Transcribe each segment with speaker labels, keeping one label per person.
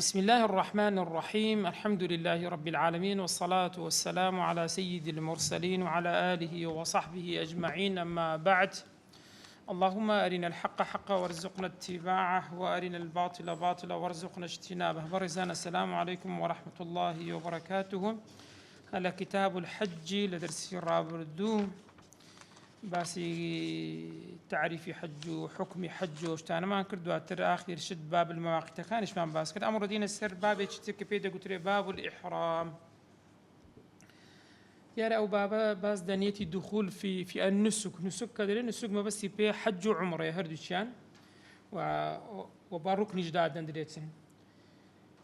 Speaker 1: بسم الله الرحمن الرحيم. الحمد لله رب العالمين، والصلاة والسلام على سيد المرسلين وعلى آله وصحبه أجمعين، أما بعد. اللهم أرنا الحق حقا وارزقنا اتباعه، وأرنا الباطل باطلا وارزقنا اجتنابه. برزان السلام عليكم ورحمة الله وبركاته. هلا كتاب الحج لدرس رابردو باسي تعريف حج وحكم حج وشتانا ما كردو اتر اخر شد باب المواقيت كانش ما باس كد امر دين السر باب اشتك بيدا قلت باب الاحرام يا او بابا باس دنيتي الدخول في النسك كذا النسك ما بس بي حج وعمره هردشان وباركن جداد ندريتن.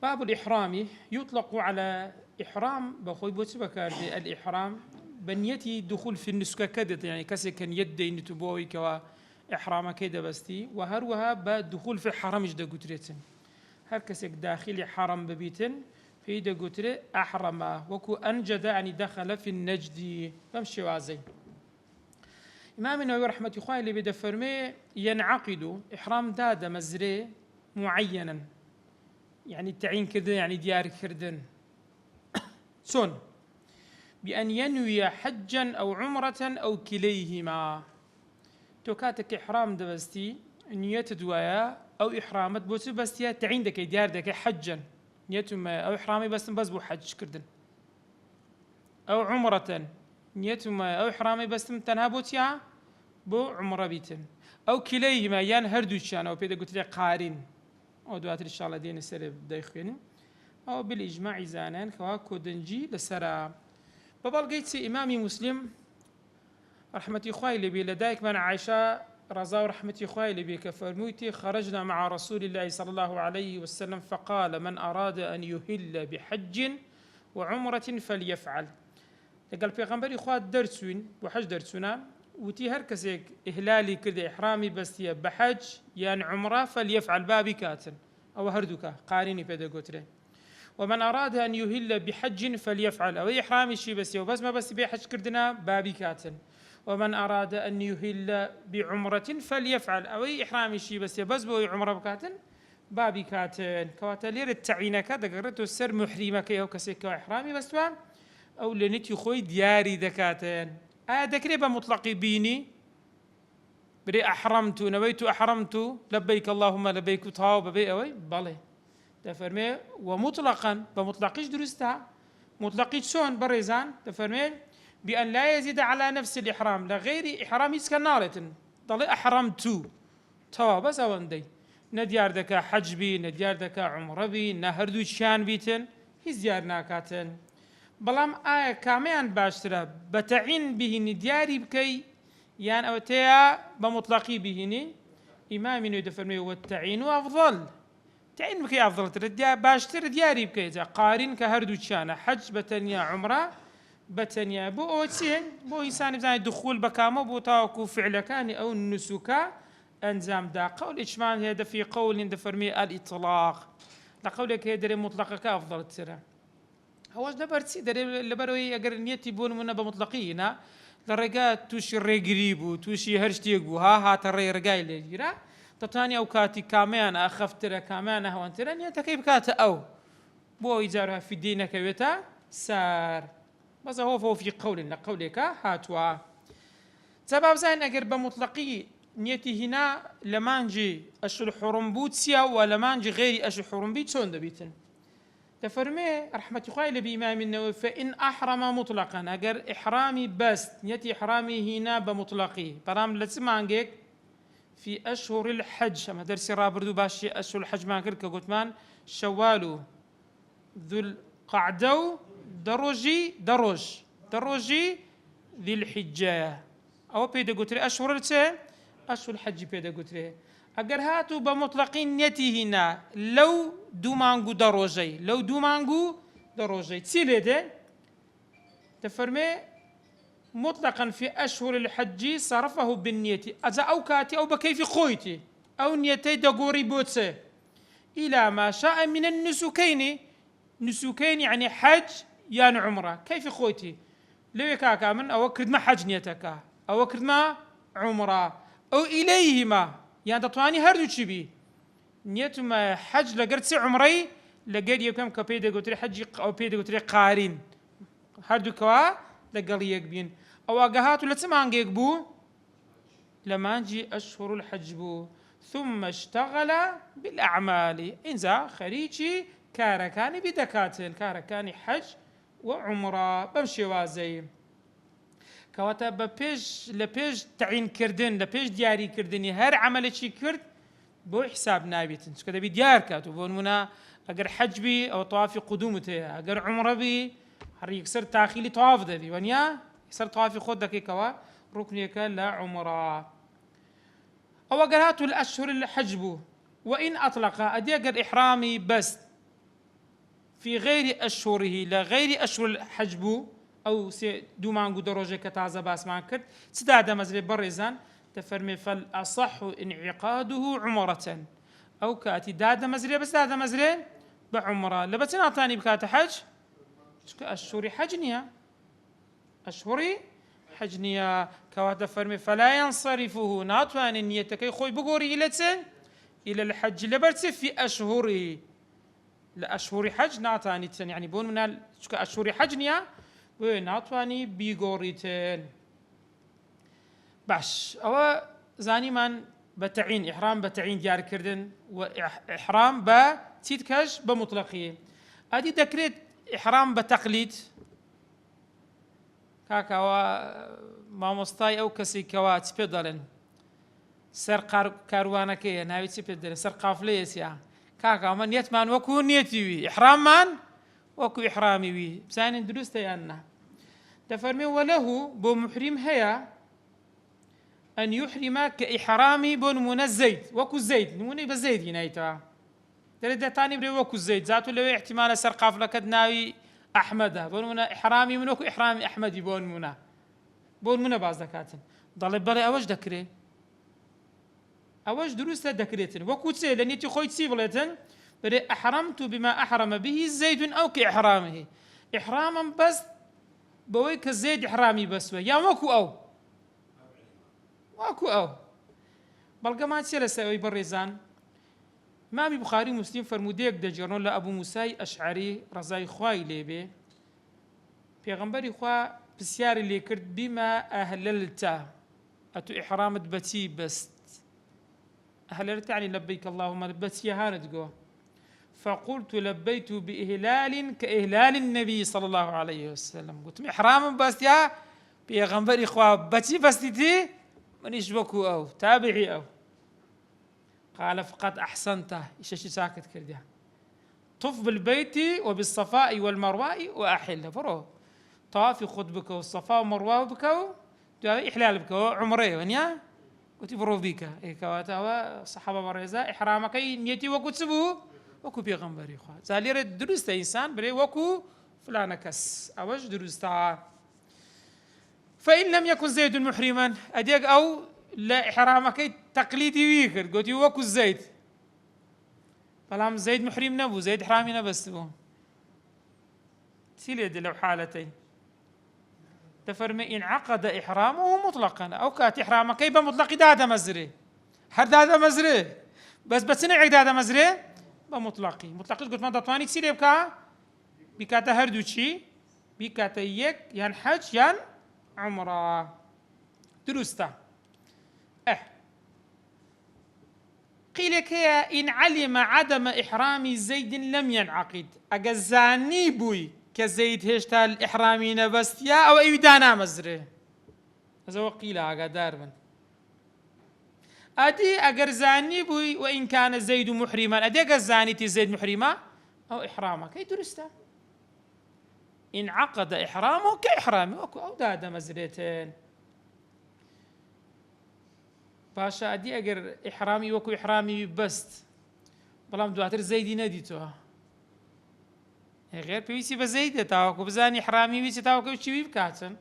Speaker 1: باب الاحرام يطلق على احرام بخوي بوتبكار الاحرام بنيتي دخول في النسك كدت، يعني كسي كان يدي نتبوي كوا إحرام كده بستي، وهروها بدخول في حرم جدا قترتن هر كسي داخل حرم ببيتن في دا قتر أحرم وكو أنجد يعني دخل في النجد بمشي وازي. إمام النووي رحمة الله اللي بدا فرمي ينعقد إحرام دادا مزري معينا، يعني التعيين كده يعني ديار كردن سون بأن ينوي حجا أو عمرة أو كليهما. توكاتك إحرام دبستي نية دوايا أو إحرامت بوسو بستيا تعين دكي ديار دكي حجا نيتهم أو إحرامي بس بو حج كردن، أو عمرة نيتهم أو إحرامي بس تنها بوتيا بو عمرة بيتن، أو كليهما يان هردوشان أو بيدا قلت لي قارين أو دوات إن شاء الله دين السلب دايخين أو بالإجماع زانان كوا كودنجي لسرا. ببالقيت إمامي مسلم رحمة إخوائي لبي لدايك من عائشة رضا رحمة إخوائي لبي كفرموتي خرجنا مع رسول الله صلى الله عليه وسلم فقال من أراد أن يهل بحج وعمرة فليفعل. قال بيغمبر إخوات درسون وحج درسونا وتي هركسيك إهلالي كده إحرامي بس بحج يان عمرة فليفعل بابي كاتن أو هردوكا قاريني بدا قتره. ومن أراد أن يهل بحج فليفعل أو إحرامي شي بس ما بس بحج كردنا بابي كاتن. ومن أراد أن يهل بعمرة فليفعل أو إحرامي شي بس بو عمرة بكاتن بابي كاتن. كواتلير التعينك دقرتو السر محرمك يو كسيك إحرامي بس أو لنتي خوي دياري دكاتن دكري بمطلقي بيني بري أحرمت نويت أحرمت لبيك اللهم لبيك وطاو ببي أوي بالي تفرمي ومطلقا بمطلقيش درستها مطلقيش شون بريزان تفرمي بأن لا يزيد على نفس الإحرام لغير إحرام يسكنالتن ضل أحرمت توا بس أوندي نديار دكا حج بي نديار دكا عمره بي نهردو شان بيتن هزيار ناكاتن بلام كاميان باشترا بتعين به ندياري بكي يان أوتيا بمطلقي بهني إمامي ندفرمي والتعين أفضل تعين بكي أفضل ترديا باشتر دياري بكي إذا قارن كهردو تشانا حج بتنيا عمرة بتنيا بو أوتسين بو إنسان بزاني دخول بكامو بو تاوكو فعلكاني أو النسوكا أنزام دا قول إجمال هذا في قول دفرمي الإطلاق لقولك هذا مطلقك أفضل ترى هواش دبرتسي دري لبروي أجر نيتي بون منا بمطلقينا لرجات توشي رجريبو توشي هرشتيجو ها ترى رجاي لجرا تاني أوقاتي كامان أخفتر كامان هوانترن يتكيب كات أو بو إجارها في دينك ويتا سار بس هو في قولك هاتوا سبب زين أجر بمطلقي نيتي هنا لمانجي أشل حرم بوتسيا ولمانجي غيري أشل حرم بيت شون دبيتن تفرمي رحمة الله بإمام النووي فإن أحرم مطلقا أجر إحرامي بس نيتي إحرامي هنا بمطلقي برام لتسمع في أشهر الحج أما درسي رابردو باشي أشهر الحج ما كرك قلت مان شوالو ذو القعدو دروجي ذي الحجة أو بيدا قلت أشهر الحج بيدا قلت أجر هاتو بمطلقين نيتي هنا لو دومانغو دروجي تسيلي ده تفرمي مطلقا في أشهر الحج صرفه بالنية أذا أوكاتي أو بكيف خويتي أو نيتي دقوري بوتسي إلى ما شاء من النسكين يعني حج يعني عمره كيف خويتي لو يكاكا من أو أكرد ما حج نيتك أو أكرد ما عمره أو إليهما يعني تطواني هردو تشبي نيتما حج لقرت سي عمري لەگەر یەکەم کە پێی دەگوترێ حەجی ئەو پێی دەگوترێ قارین هەردووکەوە لەگەڵ یەک بین ئەوە گەهات و لە چ مانگێک بوو لە مانجی ئەشهور الحەج بوو ثم اشتغل بالأعمال إنزا خەریکی کارەکانی بدەکاتن کارەکانی حەج و عومرە بەم شێوازەی کەواتە بە پێش لە پێش تەعینکردن لە پێش دیاریکردنی هەر عەمەلێکی کرد بۆ حساب نابێتن چکە دەبی دیار کات و بۆ نمونە ئەگەر حەج بی ئەو تەوافی قودومت هەیە ئەگەر عومرە بی هەر یەکسەر تاخیلی تەواف دەبی وەنیا یەکسەر تەوافی خۆت دەکەیتەوە ڕوکنێکە لە عومرە أو قرأت الأشهر الحجب وإن أطلق أديقر إحرامي بس في غير أشهره لا غير أشهر الحجب أو دومان قدروجة كتازة باس ما كرت سداد مزري برزان تفرمي فالأصح انعقاده عمرة أو كاتي داد مزري بس داد مزري بعمرة لبتنا ثاني بكات حج أشهر حجنيا أشهري حجنيا كواتا فرمي فلا ينصرفه ناتوان نيتك خوي بقوري إلى الحج لبرت في أشهره لأشهر حج ناتاني يعني بون من أشهر حجنيا وناتواني بيقوريتين باش أو زاني من بتعين إحرام بتعين ديار كردن وإحرام بتيتكش بمطلقية أدي دكريت إحرام بتقليد كاكاوا مامۆستای ئەو کەسی کەوا چ پێ دەڵێن سەر کاروانەکەیە ناوی چی پێ دەڵێن سەر قافلەیەسیا کاکا ئەمە نیەتمان وەکو نیەتی وی ئیحراممان وەکو ئیحرامی وی بزانین دروستە یان نا دەفەرمێ وەلەهو بۆ محریم هەیە ئەن یحرمە کە ئیحرامی بۆ نمونە زەید وەکو زەید نمونەی بە زەیدی نایتەوە دەرێت دەتانی برێ وەکو زەید زاتو لەوێ احتیمالە سەر قافلەکەت ناوی ئەحمەدە بۆ نمونە ئیحرامی من وەکو ئیحرامی ئەحمەدی بۆ نمونە بۆن منە باز دەکاتن دەڵێ بەڵێ ئەوەش دەکرێت ئەوەش دروستە دەکرێتن وەکو چێ لە نیەتی خۆی چی بڵێتن بەرێ ئەحرەمت بما ئەحرەمە به زەید ئەو کە ئیحرامه ئیحرامم بەس بەوەی کە زەید ئیحرامی بەسوە یان وەکو ئەو بەڵگەمان چێ لەسەر ئەوەی بەڕێزان مامی بوخاری مسلیم فەرمودەیەک دەجێڕنەوە لە ئەبوو موسای ئەشعەری ڕەزای خوای لێبێ پێغەمبەری خوا پرسیاری لێ کرد بیما ئەهللتە ئەتو ئیحرامت بەچی بەست ئەهللتە یعنی لەبەیک اللهم بەچی هانت گۆ فقلت لبيت بإهلال كإهلال النبي صلى الله عليه وسلم قلت إحرام بس يا بيغمبر إخوة بتي بستي منيش بكو أو تابعي أو قال فقد أحسنته إيش ساكت كردها طف بالبيت وبالصفاء والمروة وأحل فرو طافي خد بك والصفاء ومروة بك إحلال بك عمري ونيا قلت برو بيك إيه كواتا صحابة بريزة إحرامك نيتي وكتسبه وەکو پێغەمبەری خوا زالێرە دروستە ئینسان برێ وەکو فلانە کەس ئەوەش دروستە فإن لم يكن زيد محرما ئەدێک ئەو لە ئیحرامەکەی تەقلیدی وی کرد گوتی وەکو زەید بەڵام زەید محریم نەبوو زەید ئیحرامی نەبەست بوو چی لێ دێ لەو حالەتەی دەفەرمێ ئینعەقەدە ئیحرامه مطلقا ئەو کات ئیحرامەکەی بە مطلقی دادەمەزرێ هەر دادەمەزرێ بەس بە چ نەوێک دادەمەزرێ بمطلقي مطلقي قلت ما دطواني كسير يبكى بكاتا هردوشي بكاتا يك يان حج يان عمره دروستا قيل كيا إن علم عدم إحرام زيد لم ينعقد أجزاني بوي كزيد هشتا الإحرامي نبستيا أو أيدانا مزره هذا وقيل أجا داربن أدي أجر زاني بوي وإن كان زيد محرما أدي أجر زاني زيد محرما أو إحرامه كي درسته انعقد إحرامه كإحرامه أو دادا مزريتين باشا أدي أجر إحرامي وكو إحرامي بست بلام دواتر زيدي نديتوها غير بيسي بزيدة تاوكو بزاني إحرامي بيسي تاوكو شوي بكاتن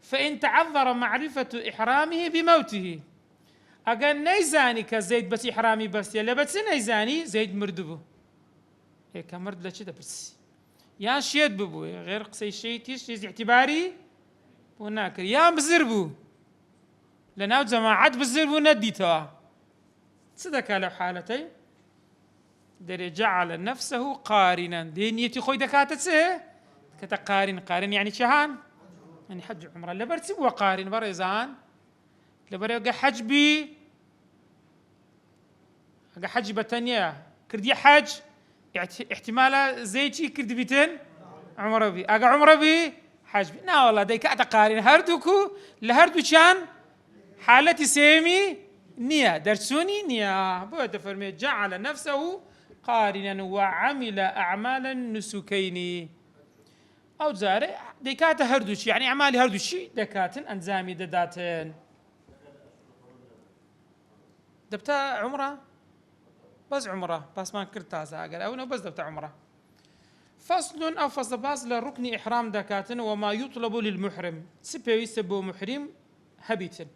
Speaker 1: فإن تعذر معرفة إحرامه بموته أجل نيزاني كزيد بس إحرامي بس يلا بس نيزاني زيد مردبو إيه كمرد لشدة بس يا شيد ببو غير قصي شيء تيش اعتباري وناكر يا بزربو لأنه جماعات بزربو نديتها صدق على حالتي دري جعل نفسه قارنا دي نيتي خوي دكاتة كتا قارن يعني شهان يعني حج عمره لبرتب وقارن بريزان لبريقى حجبي أقى حج بتانية كردي حج احتمال زيتي كرد بيتن عمره بي أقى عمره بي حج بي نا والله ديك أتقارن هردوكو لهردو كان حالتي سيمي نية درسوني نية بوده فرمي جعل نفسه قارنا وعمل أعمالا نسكين أو زاري ديكات هردوشي يعني أعمالي هردوشي دكاتن أنزامي دداتن دبتا عمره بس عمره بس ما كرتها زاقل أو بس دبتا عمره فصل أو فصل باز لركن إحرام دكاتن وما يطلب للمحرم سبيوي سبو محرم هبيتن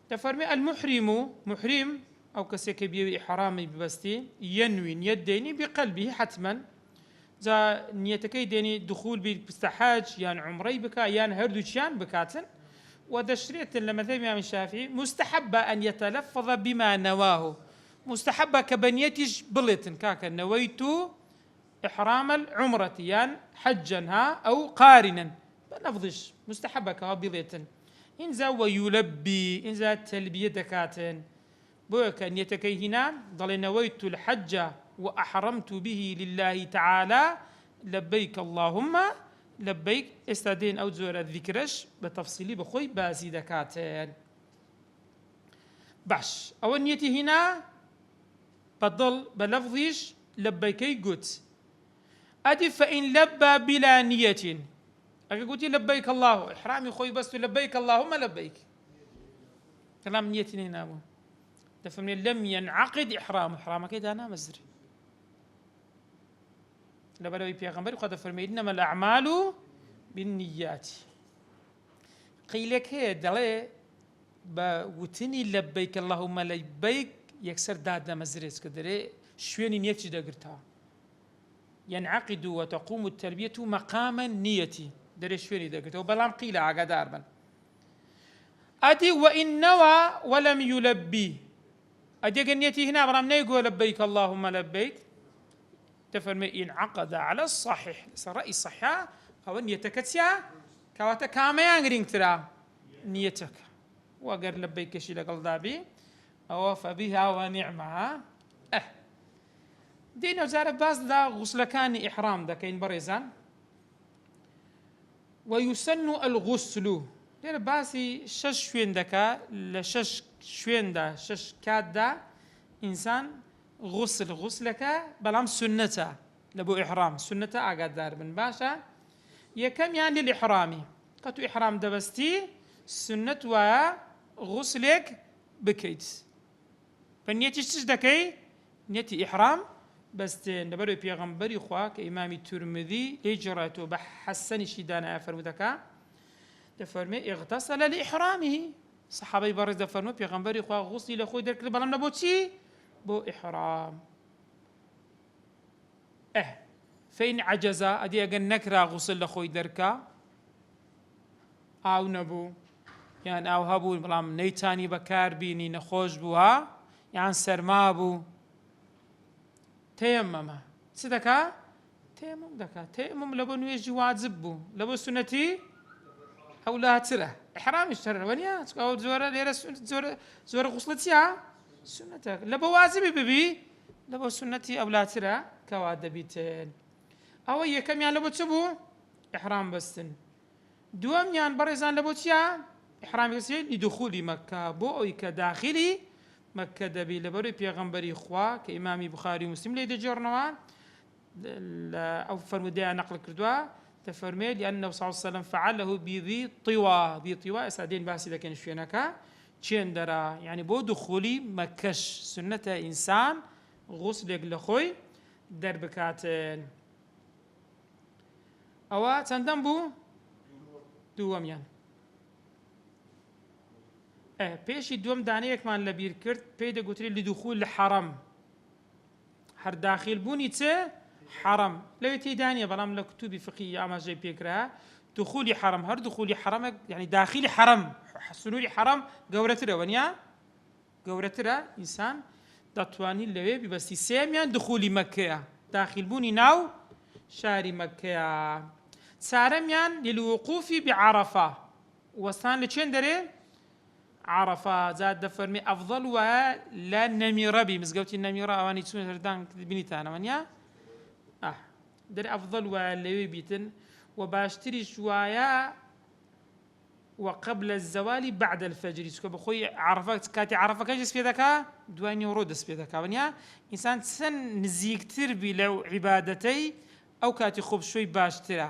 Speaker 1: تفرمي المحرم محرم أو كسيك بيوي إحرامي ببستي ينوي يديني بقلبه حتما زا نيتكي ديني دخول بستحاج يان عمري بكا يان هردوشيان بكاتن ودشريت لما ذهب الإمام الشافعي مستحب أن يتلفظ بما نواه مستحب كبنيتش بلتن كاكا نويت إحرام العمرة يان حجا أو قارنا بلفظش مستحب كبلتن إنزا ويلبي إنزا تلبية دكاتن بوك أن يتكي هنا ضل نويت الحج وأحرمت به لله تعالى لبيك اللهم لبيك استدين أو زور الذكرش بتفصيلي بخوي باسي دكاتن باش أو نيتي هنا بضل بلفظيش لبيكي قلت أدي فإن لبى بلا نية أجي قلت لبيك الله إحرامي خوي بس لبيك اللهم لبيك كلام نيتي هنا تفهمني لم ينعقد إحرامك إذا أنا مزري لبلوي بيغمبر قد فرمي إنما الأعمال بالنيات قيلك هي دلي بوتني لبيك اللهم لبيك يكسر دادنا مزريس كدري شويني نيتي دقرتها ينعقد وتقوم التربية مقاما نيتي دري شويني دقرتها وبلام قيل عقدار بل أدي وإن نوى ولم يلبي أدي نيتي هنا برام نيقول لبيك اللهم لبيك تفرمي إن عقد على الصحيح رأي الصحيح أو نيتك كواتا كاما يانغرين ترى نيتك وقر لبيك شي لقل دابي أو فبها ونعمها دينا وزارة باز دا غسلكان إحرام دا كاين بريزان ويسن الغسل دينا باسي شش شوين دكا لشش شوين دا شش كاد دا إنسان غسلك بلام سنته لبو إحرام سنته أقاد دار من باشا يكم يعني للإحرامي قطو إحرام دبستي سنة وغسلك بكيت فنيتي تشدكي نيتي إحرام بس نبرو بيغمبري خواك إمامي الترمذي لجرته بحسن شدانا فرمدكا تفرمي اغتسل لإحرامه صحابي برز دفرمو بيغمبري خواك غسلي لخوي درك بلام نبوتي بو إحرام فإن عجز أدي أجن نكرا غسل لخوي دركا أو نبو يعني أو هبو بلام نيتاني بكار بيني نخوش بوها يعني سرمابو تيمم صدقا تيمم دكا تيمم لبو نويجي واجبو لبو سنتي أو لا ترى إحرام يشترى ونيا أو زورة ليرة زورة غسلتيها سنتك لبو واجبي ببي لبو سنتي أو لا ترى كواد بيتين أو يكم يعني لبو تبو إحرام بستن دوام يعني بريزان لبو تيا إحرام يصير لدخول مكة بو أو كداخلي مكة دبي لبري بيغمبري خوا كإمامي بخاري ومسلم ليدي جورنوان أو فرموديا نقل كردوا تفرمي لأنه صلى الله عليه وسلم فعله بذي طوى ذي طوى أسعدين باسي ذا كان شوينكا تشندرا يعني بو دخولي مكش سنة إنسان غسل لخوي دربكاتن أو تندم بو دوام يعني بيشي دوام دانيك مان لبير كرت بيدا قلت لي لدخول الحرم هر داخل بوني تسي حرم لو تيدانية بلام لكتوبي فقهية أما جاي بيكرها دخولي حرم هر دخولي حرم يعني داخلي حرم حسنولي حرم قورترا ونيا قورترا إنسان دەتوانی لەوێ ببەستی. سێمیان دخولی مەکەیە، داخلبوونی ناو شاری مەکەیە. چارەمیان للوقوفی بعرفە، وەستان لە چێن دەرێ؟ عرفە. جا دەفەرمێ ئەفضەل وایە لە نەمیڕەبی، مزگەوتی نەمیڕە ئەوانی چون هەردان بینیتانەوە نیە؟ دەرێ ئەفضەل وایە لەوێ بیتن، و باشتریش وایە وقبل الزوال بعد الفجر، چکە بخۆی عرفە کاتی عرفەکەش دەست پێ دەکا، دوای نیوەڕۆ دەست پێ دەکا. ونیا ئینسان چەند نزیکتر بی لەو عیبادەتەی ئەو کاتی خۆپشۆی باشترە.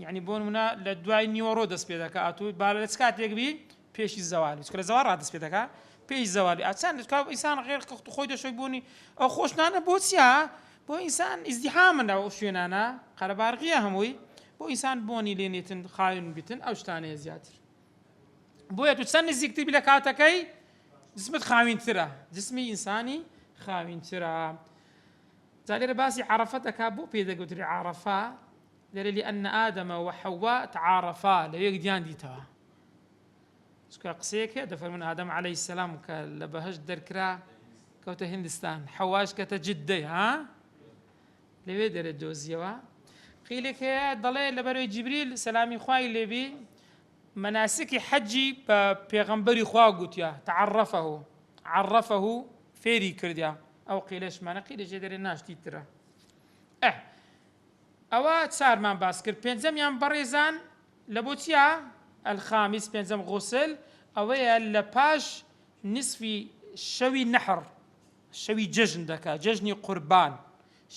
Speaker 1: یعنی بۆ نمونە لە دوای نیوەڕۆ دەست پێ دەکا، ئەتوی با لە کاتێک بی پێشی زەوالی، چکە لە زەوال ڕادەست پێ دەکا پێش زەوالی. ئاچان ئینسان غێر خۆی دەشۆی بوونی ئەو خۆشنانە بۆ چیە؟ بۆ ئینسان ئیزدیحامن ئەو شوێنانە، قەرەبارغیە هەمووی، بۆ ئینسان بۆنی لێنێتن خاوێن بیتن ئەو شتانەیە زیاتر. بۆیە تو چەند نزیکتر بی لە کاتەکەی جسمت خاوینترە، جسمی ئینسانی خاوینترە. جا لێرە باسی عەرەفە دەکا، بۆ پێدەگوتری عەرەفە؟ لێرە لأن آدم وحواء تعارفا، لەوێک دیان دیتەوە. چکە قسەیەک هەیە دەفەرمون ئادەم عەلەیهی سەلام کە لە بەهەشت دەرکرا کەوتە هیندستان، حەواش کەتە جدەی، لەوێ دەرێت دۆزیەوە. قیلێک هەیە دەڵێ لەبەرەوەی جیبریل سەلامی خوای لێبی مناسکی حەجی بە پێغەمبەری خوا گوتیا، عەرەفەه فێری کردیا. ئەو قیلەشمانە قیلێکی دەرێ ناشتی ترە. ئەوە چارمان باس کرد. پێنجەمیان بەڕێزان لە بۆ چیە؟ الخامیس، پێنجەم غوسل، ئەوەیە لە پاش نصفی شەوی نەحر، شەوی جەژن دەکا، جەژنی قوربان،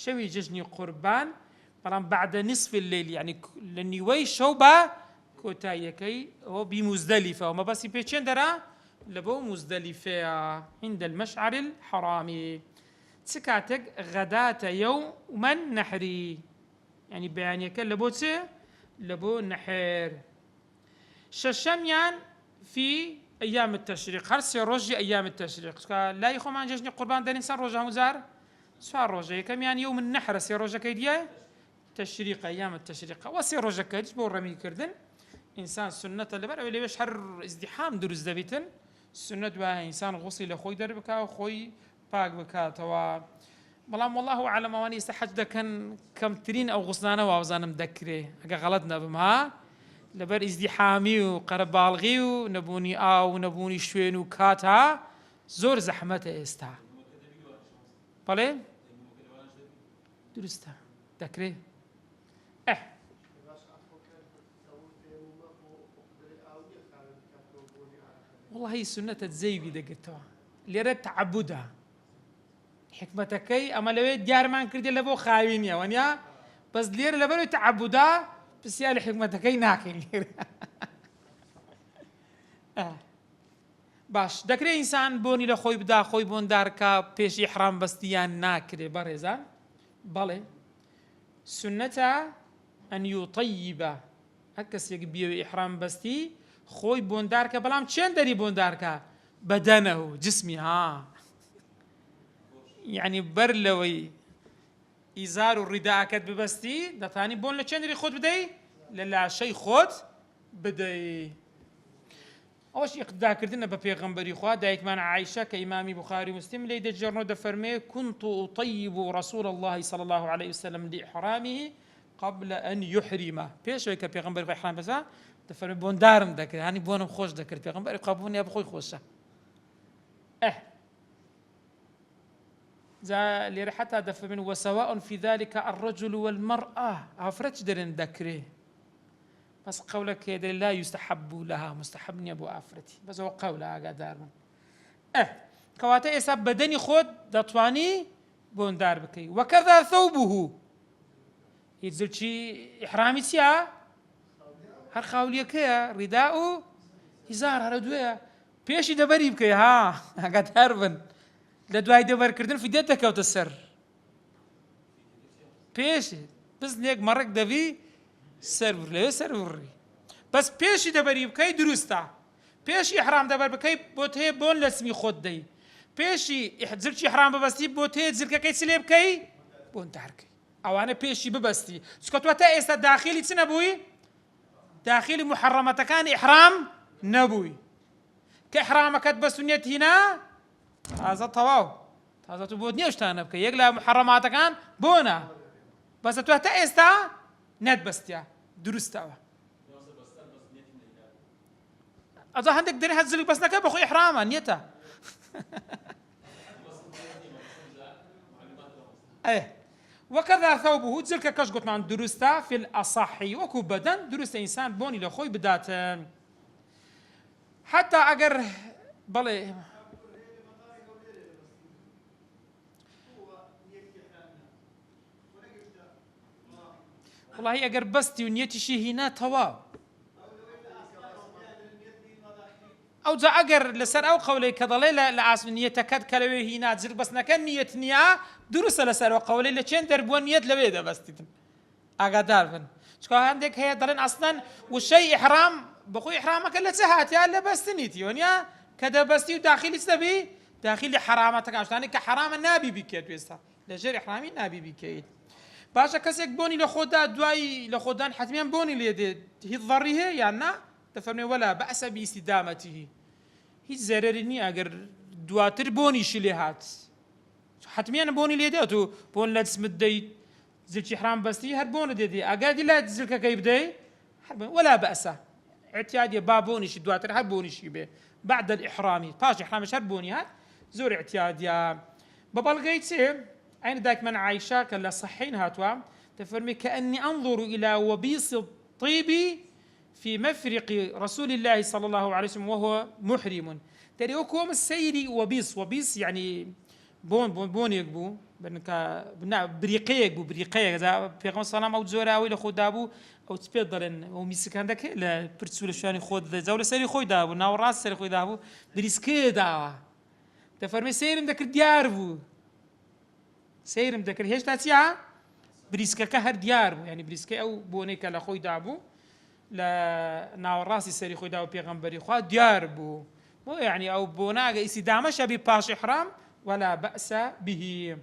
Speaker 1: شەوی جەژنی قوربان، بەڵام بعد نصف الليل، یعنی لە نیوەی شەو بە کۆتاییەکەی ئەوە بی مزدەلیفە. و مەبەستی پێ چێن دەرا؟ لە بۆ مزدەلیفەیە عند المشعر الحرامی. چ کاتێک؟ غەداتە یەوم النەحری، یعنی بەیانیەکە لە بۆ چێ؟ لە بۆ نەحر. شەشەمیان في أيام التشريق، هەر سێ ڕۆژی ئەیام التشريق، لای خۆمان جەژنی قوربان دەرین سەر ڕۆژە هەمووزار چوار ڕۆژە. یەکەمیان یەوم النەحرە، سێ ڕۆژەکەی دیە تشريق، أيام التشريق، وسي روجكاج بو رمي كردن. إنسان سنة لبر أو ليش حر ازدحام دروز دبيتن سنة بها إنسان غسل خوي دربكا وخوي باق بكا توا. بلام والله أعلم واني استحج ده كان كم ترين أو غسلانة وأوزان مذكرة أجا غلطنا بمها لبر ازدحامي وقربالغي ونبوني ونبوني شوين وكاتا زور زحمته استا بله درسته ذكره. والله هي سنة تزيبي دقتها ليرة تعبدها حكمتكي أما لو ديار ما كردي لبو خاوين يا ونيا بس ليرة لبلو تعبدها بس يا حكمتكي ناكل ليرة. باش دكري إنسان بوني لخوي بدا خوي بون داركا بيش إحرام بستيان ناكري برزان بله سنة أن يطيب هكس يقبيو إحرام بستي خوي بونداركا بلام چند داري بونداركا بدنه جسمي يعني برلوي إزار الرداء كد ببستي ده ثاني بون لچند داري خود بدي للا شيء خود بدي أوش يقدا كردنا ببيغمبري خوا دايك من عائشة كإمامي بخاري مسلم ليد الجرنو دفرمي كنت أطيب رسول الله صلى الله عليه وسلم لإحرامه قبل أن يحرمه بيش ويك بيغمبري في إحرام بس دفرمي بون دارم ذكر يعني بونم خوش ذكر بيغمبري قابوني أبخوي خوشة ذا اللي حتى دفرمي وسواء في ذلك الرجل والمرأة عفرتش درن ذكره بس قولك يدري لا يستحب لها مستحبني أبو آفرتي بس هو قولها قادر من كواتا إساب بدني خود دطواني بون دار بكي وكذا ثوبه يتزل شي إحرامي سيا هر خاولية كيا رداءه هزار هر دوية بيشي دبري بكي قادر من لدواي دبر كردن في ديتك أو تسر بيشي بس نيك مرق دبي سرور ليه سروري بس بيشي دبري بكي درستا بيشي إحرام دبر بكي بوته بون لسمي خود دي بيشي زرشي إحرام ببستي بوته زركا كي سليب كي بون تحركي أو أنا بيشي ببستي سكتوا تأسا داخلي تنبوي داخلي محرمة كان إحرام نبوي كإحرامك بس هنا هذا طواو تازە تو بۆ نییە شتانە بکە یەک لە محەڕەماتەکان بۆنە بەسە تو هەتا ئێستا نەتبەستیە دروستەوە ئەجا هەندێک دەری هەت زلک بەستنەکە بەخۆی ئیحرامە نیەتە وكذا ثوبه تلك كشقط عن دروستا في الأصحي وكو بدن دروس إنسان بوني لخوي بدات حتى أجر بلي والله هي أجر بستي ونيتي شي هنا توا أو جا أجر لسر أو قولي كضلي لعاصم نيتك كلوي هنا زر بس نكن نية نيا دروس لسر وقولي لشين دربون نية لبيدا بس تتم أقدر فن شو عندك هي دلنا أصلا والشيء إحرام بقول إحرامك اللي سهات يا اللي بس تنيتي ونيا كذا بس وداخلي سبي داخلي حرامتك عشان كحرام النبي بكيت ويسا لجر إحرامي النبي بكيت باشا كسيك بوني لخودا دواي لخودان حتميا بوني ليدي هي ضريه يعني تفهمني ولا بأس باستدامته هي زررني أجر دواتر بوني شليهات حتميا بوني ليداتو بون لا تسمدي زلتي حرام بستي هربون ديدي أجادي لا تزلك كيبدي ولا بأس اعتيادي بابوني شي دواتر هربوني شي به بعد الإحرام باش إحرام هربوني هات زور اعتياد يا ببلغيتي أين ذاك من عايشة كلا صحين هاتوا تفرمي كأني أنظر إلى وبيص الطيب في مفرق رسول الله صلى الله عليه وسلم وهو محرم تريوكم السيري وبيص يعني بون يقبو بنا بريقية إذا في قوم السلام أو زوراوي لخدابو أو تبيضلن أو مسك عندك لا برتسول شاني خود زول سيري خدابو ناو راس سيري خدابو بريسكي دعوة تفرمي سيرم ذكر دياربو سيرم ذكر هيش تاتيا بريسكا كهر دياربو يعني بريسكي أو بونيك لخوي دابو لا ناو راسي سيري خدابو بيغمبري خوا دياربو مو يعني أو بوناغا استدامة شبي باش إحرام ولا بأس به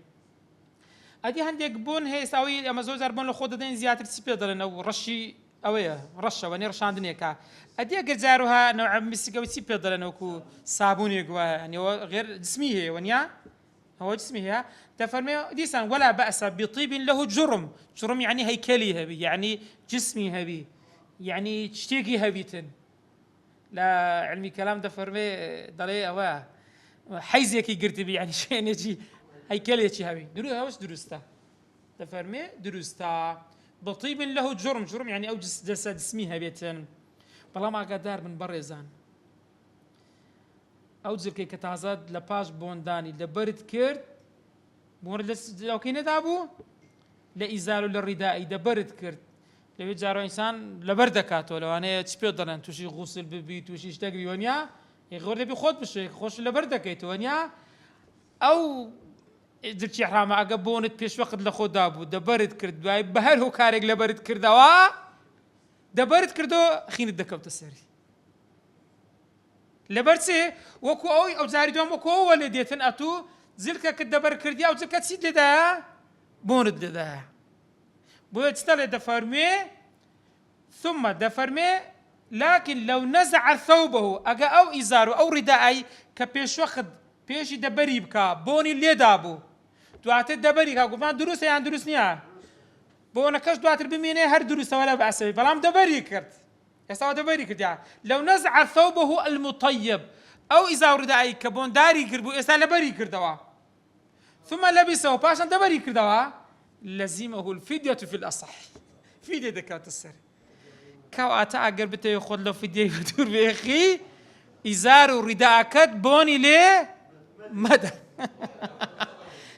Speaker 1: أدي هنديك بون هي ساوي أما زوج أربون لخود دين زيادة تسبيدلن أو رشي أويه رشة وني رشان دنيا أدي أجر زاروها نوع مسكة وتسبيدلن أوكو صابون يقوى يعني غير جسميه ونيا هو جسميه تفرمي ديسان ولا بأس بطيب له جرم يعني هيكلي هبي يعني جسمي هبي يعني تشتيقي هبيتن لا علمي كلام تفرمي ضلي أواه حيزيكي قرتي بي يعني شيء نجي هيكلي شي هبي درسته تفرمي درسته بطيب له جرم يعني او جسد اسمها بيتن بلا ما قدر من بريزان او زلكي كتازاد لباش بونداني لبرد كرد بون لو كينا دابو لإزالو للرداء دبرد كرد لو يجارو انسان لبردكاتو لو انا تشبيضرن توشي غسل ببي توشي اشتاقري ونيا يغور لبي خود بشي خوش لبردكيتو ونيا او زلتي حرام أقبونت بيش وقت لخدابو دبرت كرد باي بهر هو كارج لبرت كردوا دبرت كردو خين الدكبت السري لبرتي وكو أو زاري دوم وكو ولديتن أتو زلك كدبر كردي أو زلك تسيد لدا بوند لدا بوتستل دفرمي ثم دفرمي لكن لو نزع ثوبه أجا أو إزاره أو رداءي كبيش وقت بيش دبري بكا بوني اللي دابو دواتر دبري كا قفان دروس يعني دروس نيا بونا كاش دواتر بمينه هر دروس ولا بأس بلام دبري كرت يسوى دبري كرت يعني لو نزع ثوبه المطيب أو إذا ورد أي كبون داري كربو إسا لبري كردوا ثم لبسه باشا دبري كردوا لزمه الفدية في الأصح فدية ذكرت السر كواتا أقر بتي يخذ له فدية بدور بأخي إزار ورداء بوني ليه مدى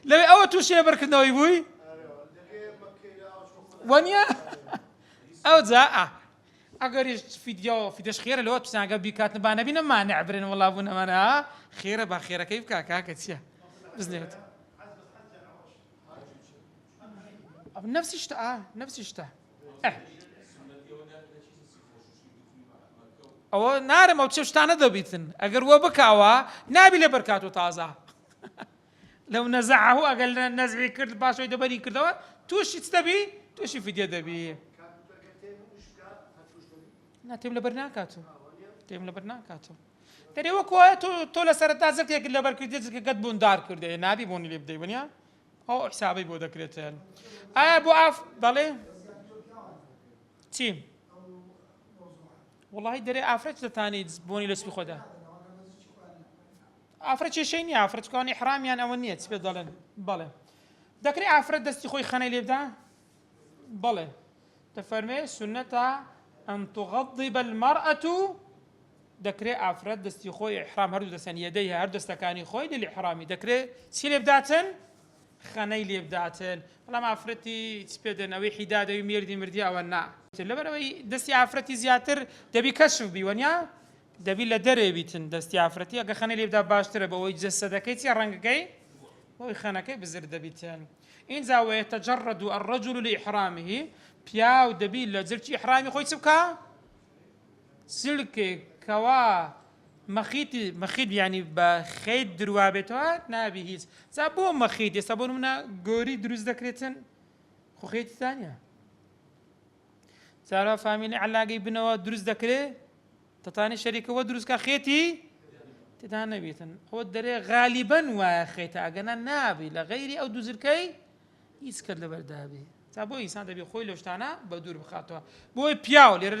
Speaker 1: لو أول توشي بركنا ويبوي ونيا أو زاء أقريش فيديو خير لو بس أنا قبل كاتنا بانا بينا ما نعبرين والله أبونا ما أنا خيره بخيره كيف كاكا كتيا بزنيت نفس الشتاء أو نار ما تشوفش تانا ذبيتن أجر وبكاوا نابي لبركاته طازة لو نزعه أقل نزعي كرد باشو يدبري كردوا توشي تستبي توشي في دي دبي لا تيم لبرناكاتو دەرێ وەکوە تۆ لە سەرەتا زەرکێک لەبەر کردی زەرکەکەت بوندار کردێ نابی بۆنی لێ بدەی وەنیا ئەو حسابەی بۆ دەکرێتن ئایا بۆ ئاف بەڵێ چی وڵی دەرێ ئافرەت دەتانیت بۆنی لە سپی خۆدا ئافرەت کێشەی نییە ئافرەتکانی حرامیان ئەوە نییە چ پێ دەڵێن بەڵێ دەکرێت ئافرەت دەستی خۆی خەنەی لێ بدا بەڵێ دەفەرمێ سنەتە ئەن تغەضب المەرأة دەکرێت ئافرەت دەستی خۆی ئیحرام هەردوو دەستەن یەدەی هەر دەستەکانی خۆی لە ئیحرامی دەکرێت چی لێ بداتن خەنەی لێ بداتن بەڵام ئافرەتی چ پێ دەن ئەوەی حیدادەوی مێردی مردی ئەوە نا لەبەرەوەی دەستی ئافرەتی زیاتر دەبی کەشف بی وەنیا دەبی لە دەرێ بیتن دەستی ئافرەتی ئەگە خەنەی لێ بدا باشترە بەوەی جەسەدەکەی چی ڕەنگەکەی بۆی خەنەکەی بزر دەبیتن اینجا ويتجرد الرجل لإحرامه پیاو دەبی لە جرچی ئیحرامی خۆی چ بکە سلکێک کەوا مەخیت یعنی بە خەیت دروا بێتەوە نابی هیچ جا بۆ مەخیت ئێستا بۆ نمونە گۆری دروست دەکرێتن خۆ خەیتتانە جارە فامیلی عەلاگەی بنەوە دروست دەکرێت تەتانی شەریکەوە دروستکە خێتی تێدا نەبێتن ئەوە دەرێ غالیبەن وایە خێتە ئەگەنە نابی لە غەیری ئەو دووزرکەی هیچ کرد لەبەردابێ تا بۆ ئینسان دەبێ خۆی لەو شتانە بە دوور بخاتەوە بۆی پیاو لێرە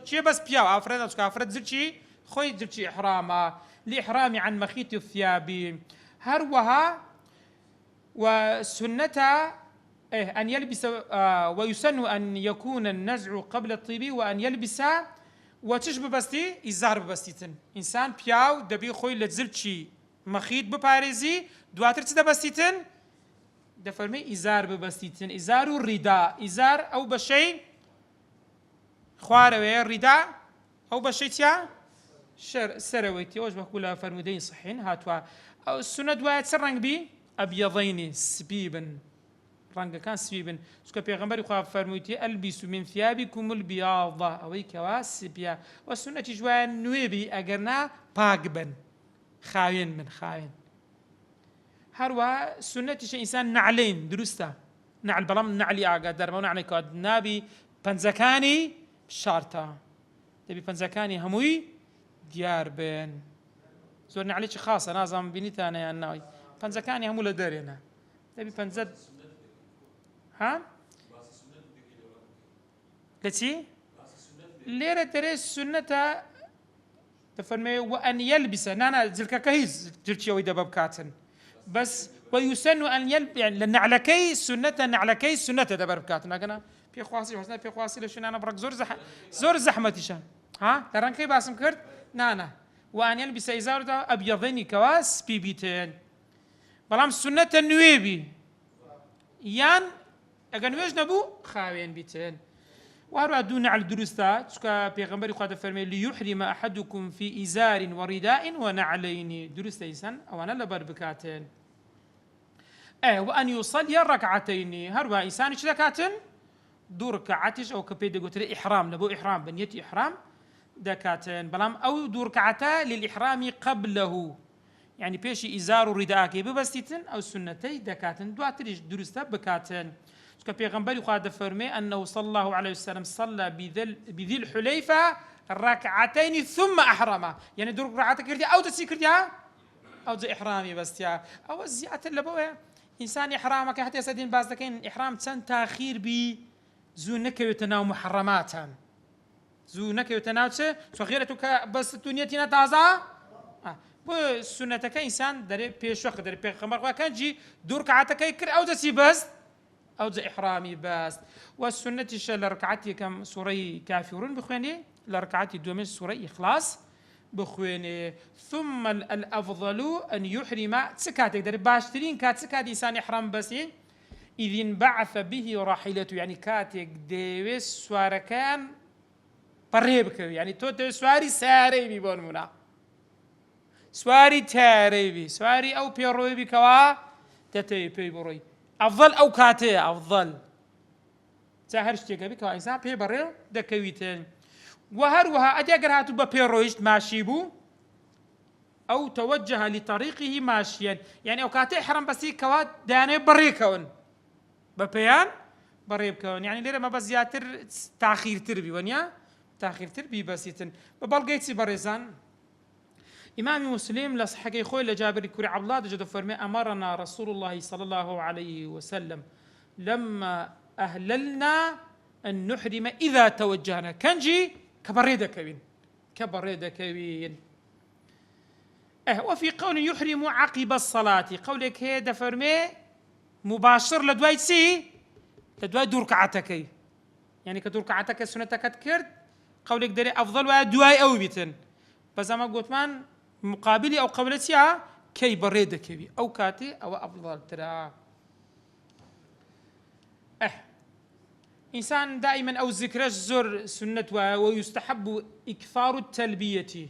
Speaker 1: چێ بەس پیاو ئافرەت چکە ئافرەت زرچی خۆی زرچی ئیحرامە لإحرام عن مخيط الثياب هروها وسنة أن يلبس ويسن أن يكون النزع قبل الطيب وأن يلبس وتشبه بستي إزار ببستيتن إنسان بياو دبي خوي لتزلتشي مخيط بباريزي دواتر تدا بستيتن دفرمي إزار ببستيتن إزار الرداء إزار أو بشي خواروي الرداء أو بشي تيا سرويتي وش بقولها فرمودين صحيحين هاتوا أو السنة دوات سرنج بي أبيضين سبيبا رنگ كان سبيبا سكا بيغمبر يخوا فرموتي البسوا من ثيابكم البياض أو كواس بيا والسنة جوان نويبي أجرنا باقبا خاين من خاين هروا سنة إنسان نعلين درستا نعل بلام نعلي أقدر ما نعلي كاد نابي بنزكاني شارتا تبي بنزكاني هموي ديار بين زور نعلي خاصة نازم بنيتا أنا ناوي بنزكاني همو لدارينا تبي بنزد ها لتي ليرة ترى سنة تفرمي وأن يلبس نانا زلك كهيز جرتي ويدا بابكاتن بس ويسن أن يلبس يعني لنعلكي سنة نعلكي سنة دبر بكاتن أنا في خواسي وحنا في خواسي لشون أنا برك زور زحمة شان ها ترى كي باسم كرت نانا وأن يلبس إزار أبيضين كواس بيبيتين بلام سنة النويبي يان ئەگەر نوێژ نەبوو خاوێن بیتن وهروە دوو نعل دروستە چکە پێغەمبەری خوا دەفەرمێ ليحرم أحدكم في إزار ورداء ونعلين دروستە ئینسان ئەوانە لەبەر بکاتن وأن يصلي ركعتين هروە ئینسانی چ دەکاتن دوو ڕکعەتیش ئەو کە پێی دەگوترێ ئیحرام لە بۆ ئیحرام بەنیەتی ئیحرام دەکاتن بەڵام ئەو دوو ڕکعەتە للإحرام قبله يعني پێشی ئیزار و ڕیداکەی ببەستیتن ئەو سنەتەی دەکاتن دواتریش دروستە بکاتن كبيغمبري خاد فرمي أنه صلى الله عليه وسلم صلى بذي الحليفة ركعتين ثم أحرم يعني دور ركعتك كردي أو تسي كرديها أو زي إحرامي بس يا أو زيادة لبوه إنسان إحرامك حتى يسدين باز لكن إحرام تسن تأخير بي زونك يتناو محرماتا زونك يتناو صغيرتك بس دنيتنا تازا بو سنتك إنسان دري بيش وقت دري بيغمبر كان جي دور ركعتك يكر أو تسي بس أو زي إحرامي بس والسنة لركعتي كم سوري كافرون بخواني لركعتي دومين سوري إخلاص بخواني ثم الأفضل أن يحرم تسكاتك در باشترين كاتسكات إنسان إحرام بسي إذ انبعث به راحلته يعني كاتك ديوس سواركان بريبك يعني تو سواري ساري بيبون منا سواري تاري بي سواري أو بيروي بكوا تتي بيبروي أفضل أو كاتي أفضل سهر شتيك بك إنسان بي بريل دكويتين وهروها أجاكر هاتو ببيرويشت ماشيبو أو توجه لطريقه ماشيا يعني أو كاتي حرم بسي كوات داني بريكون ببيان بريكون يعني ليرة ما بس زياتر تأخير تربي ونيا تأخير تربي بسيتن ببالقيتي بريزان إمام مسلم لصحكي خوي لجابر كوري عبد الله جد فرمي أمرنا رسول الله صلى الله عليه وسلم لما أهللنا أن نحرم إذا توجهنا كنجي كبريدة كبين وفي قول يحرم عقب الصلاة قولك هيدا فرمي مباشر لدواي سي لدواي دور كعتكي يعني كدور كعتك سنتك تكرد قولك دري أفضل ودواي أو بيتن بس ما قلت من مقابلي أو قبلتها كي بريدة كبي أو كاتي أو أفضل ترى إنسان دائما أو ذكرش زر سنة ويستحب إكثار التلبية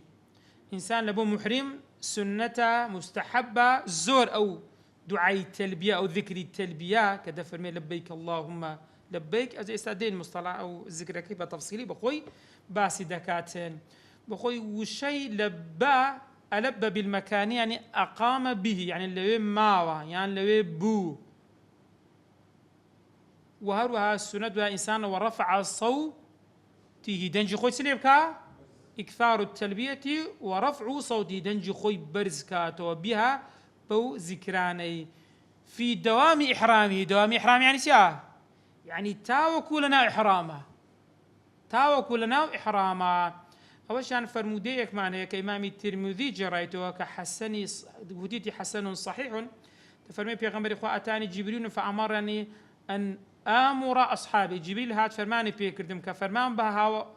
Speaker 1: إنسان لبو محرم سنة مستحبة زور أو دعاء التلبية أو ذكر التلبية كذا فرمي لبيك اللهم لبيك أجي استعدين مصطلح أو ذكر كيف تفصيلي بخوي باسي دكاتين بخوي وشي لبا ألب بالمكان يعني أقام به يعني لوي ماوا يعني لوي بو وهروها السنة إنسان ورفع صوته دنجي خوي سليبكا إكثار التلبية ورفع صوته دنجي خوي برزكاته بها بو ذكراني في دوام إحرامه يعني سياه يعني تاوكو لنا إحراما أول شان فرموديك معنى كإمام الترمذي جريته كحسني وديتي حسن صحيح تفرمي بيغمبر إخوة أتاني جبريل فأمرني أن آمر أصحابي جبريل هات فرماني بيكردم كفرمان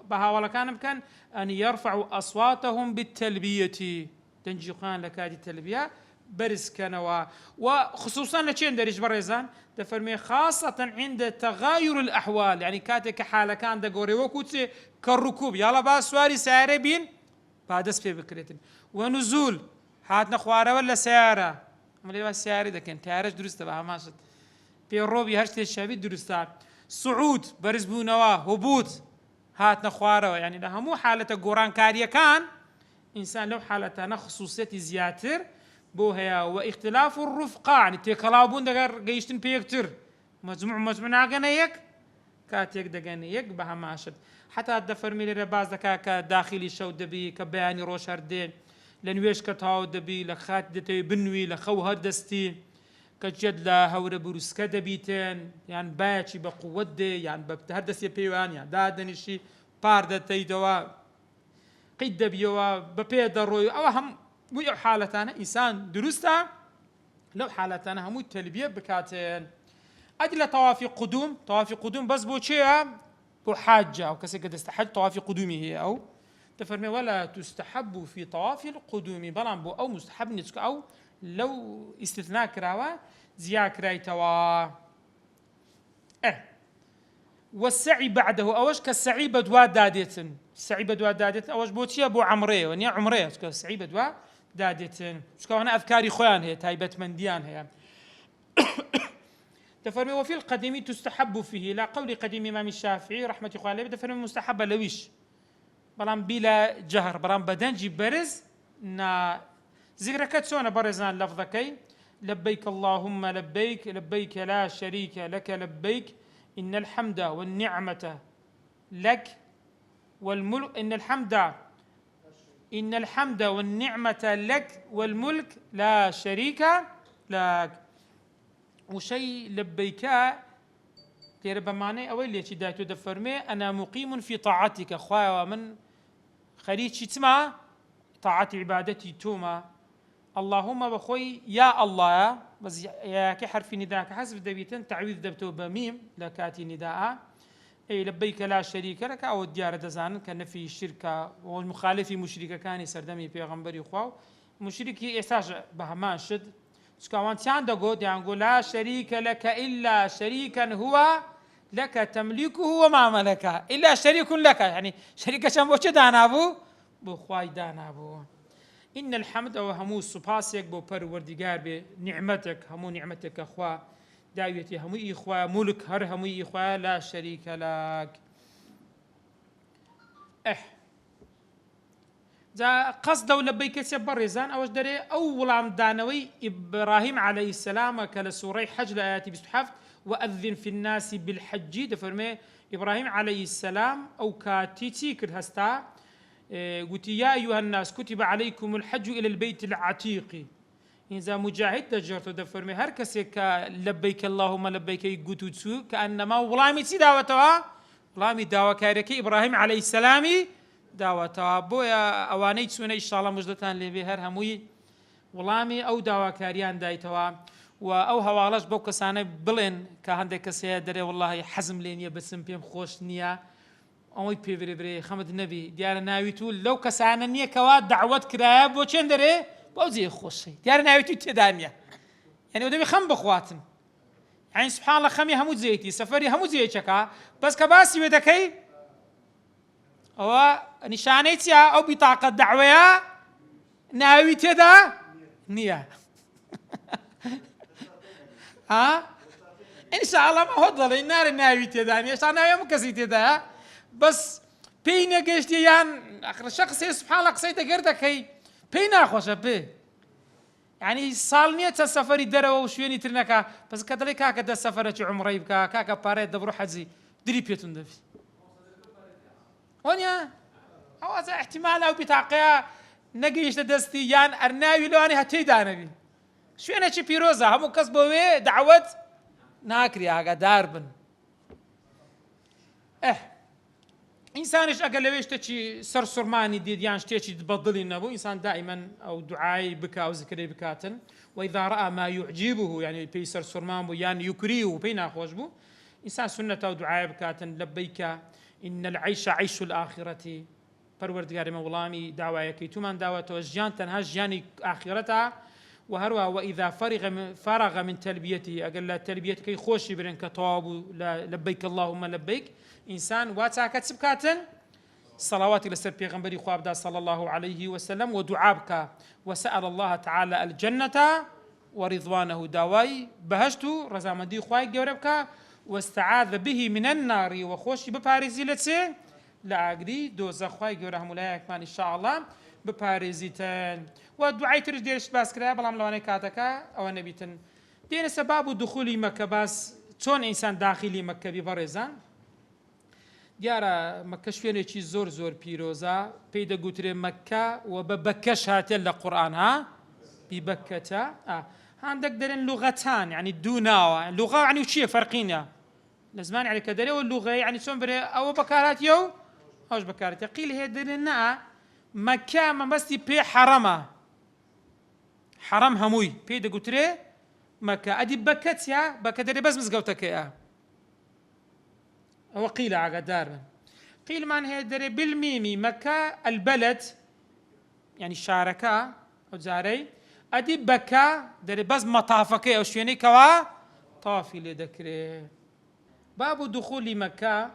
Speaker 1: بها ولا كان أن يرفعوا أصواتهم بالتلبية تنجي قان لكادي التلبية برز كانوا وخصوصا لشين دريش بريزان تفرمي خاصة عند تغاير الأحوال يعني كاتك حالة كان دقوري وكوتي كالركوب يلا با سواري سيارة بين بعدس في بكريتن ونزول هاتنا خوارة ولا سيارة عملي با سيارة دا كان تيارش درسته بها ماشد في الروبي هرشت الشابي درسته صعود برز بونوا هبوط هاتنا خوارة يعني لها مو حالة قوران كاريا كان إنسان لو حالة خصوصية زياتر بوهيا واختلاف الرفقة يعني تيكلابون دقر جيشتن بيكتر مجموع ناقنيك كاتيك دقنيك بها ماشد حتى الدفر ميلي رباز دكا داخلي شو دبي كبياني روش هردين لنويش كتاو دبي لخات دتي بنوي لخو هردستي كجد لهور بروسكا دبيتين يعني بايتي بقوة دي يعني ببتهردسي بيوان يعني دادني شي بارد تيدوا قيد دبيوا ببيد الروي أو هم مو حالتنا إنسان درسته لو حالتنا همو التلبية بكاتين أدلة طواف قدوم بس بو شيء بو حاجة أو كسي قد استحج طواف قدومي هي أو تفرمي ولا تستحب في طواف القدوم بلان بو أو مستحب نتسك أو لو استثناء كراوا زيا كرايتوا والسعي بعده أوش كالسعي بدوا داديتن السعي بدوا داديتن أوش بو شيء بو عمري ونيا عمري كالسعي بدوا دادتن شكو أنا أفكاري خوان هي تايبة منديان هي تفرمي وفي القديم تستحب فيه لا قول قديم إمام الشافعي رحمة الله عليه تفرمي مستحبة لويش برام بلا جهر برام بدنجي برز نا ذكرك تسونا برزان لفظكي لبيك اللهم لبيك لا شريك لك لبيك إن الحمد والنعمة لك والملك إن الحمد والنعمة لك والملك لا شريك لك وشي لبيكا تيرب معنى أول اللي دايتو دفرمي أنا مقيم في طاعتك خوايا ومن خريج تسمع طاعة عبادتي توما اللهم بخوي يا الله بس يا كحرف نداء حسب دبيتن تعويذ دبتو بميم لكاتي نداء أي لبيك لا شريك لك أو الديار دزان كان في الشركة والمخالف مشركة كان يسردمي بيغمبري خواو مشركي إحساس بهما شد سكوان تيان دقود يعني لا شريك لك إلا شريكا هو لك تملكه وما ملك إلا شريك لك يعني شريك شنبوش دانابو بخواي دانابو إن الحمد وهمو سباسيك بو پروردگار بنعمتك همو نعمتك أخوا دعوتي همو إخوة ملك هر همو إخوة لا شريك لك جا قصد لبيك سيبر رزان أوش دري أول عم دانوي إبراهيم عليه السلام كلا سورة حج لآياتي بستحفت وأذن في الناس بالحج دفرمي إبراهيم عليه السلام أو كاتيتي كرهستا قلت يا أيها الناس كتب عليكم الحج إلى البيت العتيق إذا مجاهد دجرت دفرمي هر كسيك لبيك اللهم لبيك يقوتو تسو كأنما ولامي سي داوتوا ولامي داوا كاريكي إبراهيم عليه السلام داوتوا بويا أواني تسونا إن شاء الله مجدتان لبي هر هموي ولامي أو داوا كاريان دايتوا وأو هوالاش بو كسانه بلين كهندك كسي دري والله حزم لين بسم بيم خوش نيا أوي بيفري بري خمد النبي ديار ناويتو لو كسانه نيا كوا دعوت كراب بو چندري بوزي خوشي ديار ناويتو تدانيا يعني ودبي خم بخواتن يعني سبحان الله خمي همو زيتي سفري همو زيتشكا بس كباسي ودكي هو نشانيتيا أو بطاقة دعويا ناويتي دا نيا ها إن شاء الله ما هضل النار ناويتي دا عشان ناوي مكسيتي دا بس بينا قشتي يان آخر شخص سبحان الله قصيته قردك هي بينا خوش بي يعني صالنية السفر دروا وشويني ترنكا بس كذلك كذا السفر عمري بكا كاكا باريد دبرو حجي دري بيتون دفي ونيا هذا احتمال أو بتاقيا نجيش تدستي يان أرناوي لو أنا هتي دانبي شو أنا شي بيروزا هم كسبوا دعوة ناكري هاجا داربن إنسانش أقل لويش تشي سرسرماني ديديان شتيشي تبضلي النبو إنسان دائما أو دعاي بكا أو ذكري بكاتن وإذا رأى ما يعجبه يعني بي سرسرمان بو يعني يكريه بينا خوش بو إنسان سنة أو دعاي بكاتن لبيك إن العيش عيش الآخرة پروردگار مولامي دعوايا كي تومان دعوة جيان تنها جياني آخرتها وهروا وإذا فرغ من تلبيته أقل لا تلبيتك كي خوشي برن كطواب لبيك اللهم لبيك إنسان واتاكت سبكاتن صلوات لسر بيغمبري خواب صلى الله عليه وسلم ودعابك وسأل الله تعالى الجنة ورضوانه داواي بهشتو رزامدي خواي جوربك واستعاذ به من النار وخوشي بباريزي لتسي لا أقري دوزا خواي جورهم ولايك مان إن شاء الله بباريزيتن ودعاي ترج ديرش باس كرا بلام لواني كاتكا أو نبيتن دين سباب دخولي مكة باس تون إنسان داخلي مكة ببرزان دیارە مەکە شوێنێکی زۆر پیرۆزە پێی دەگوترێ مەکە و بە بەکەش هاتێن لە قورئان ها بیبەکەتە هەندێک دەرێن لوغەتان یعنی دوو ناوە لوغە یعنی چییە فەرقینە لە زمانی عەرەبیکە دەرێەوە لوغە یعنی چۆن برێ ئەوە بەکارهاتیە و ئەوش بەکارهاتیە قیل هەیە دەرێن نا مەکە مەبەستی پێ حەرەمە حەرەم هەمووی پێی دەگوترێ مەکە ئەدی بەکەتە بەکە دەرێ بەس مزگەوتەکەیە وقيل عقدار قيل من هي دري بالميمي مكة البلد يعني شاركة أو زاري أدي بكا دري بس مطافك أو شويني كوا طافي لذكره باب دخول مكة